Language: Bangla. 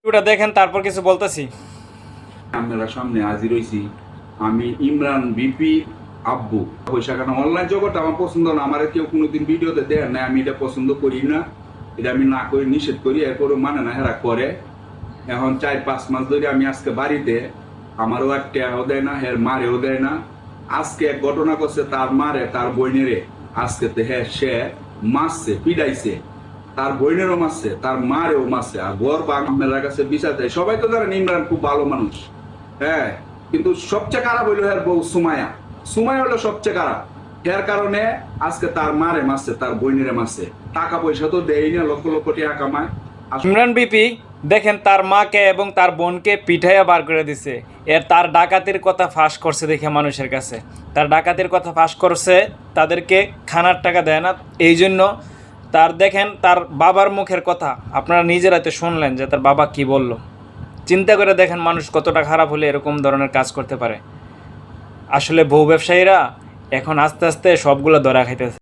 ওটা দেখেন, তারপর কিছু বলতেছি। আপনারা সামনে হাজির হয়েছি আমি ইমরান বিপি আব্বু। পয়সা কেন অনলাইন জগৎ আমার পছন্দ না, আমার কেউ কোনোদিন ভিডিওতে দেয় না, আমি এটা পছন্দ করি না, এটা আমি না করি, নিষেধ করি, এরপরে মানে না হেরা করে। এখন 4-5 মাস ধরে আমি আজকে বাড়িতে, আমারও এক টেয়াও দেয় না, হের মারেও দেয় না। আজকে এক ঘটনা করছে, তার মারে তার বইনেরে আজকে হ্যাঁ সে মারছে, পিডাইছে, তার বইনেরও মারছে, তার মারেও মারছে, আর গর বাংলার কাছে বিচার দেয়। সবাই তো জানেন ইমরান খুব ভালো মানুষ, হ্যাঁ, কিন্তু সবচেয়ে খারাপ হইলো এর বউ সুমাইয়া। সুমাইয়া হলো সবচেয়ে খারাপ, এর কারণে আজকে তার মারে মারছে, তার বইনেরে মারছে। টাকা পয়সা তো দেয় না, লক্ষ লক্ষ টাকা কামায়। ইমরান বিপি দেখেন তার মাকে এবং তার বোনকে পিঠাইয়া বার করে দিছে। তার ডাকাতির কথা ফাঁস করছে দেখে মানুষের কাছে, তার ডাকাতির কথা ফাঁস করছে, তাদেরকে খানার টাকা দেয় না। এই জন্য তার দেখেন তার বাবার মুখের কথা আপনারা নিজেরা তো শুনলেন যে তার বাবা কি বলল। চিন্তা করে দেখেন মানুষ কতটা খারাপ হলে এরকম ধরনের কাজ করতে পারে। আসলে বউ ব্যবসায়ীরা এখন আস্তে আস্তে সবগুলো ধরা খাইতেছে।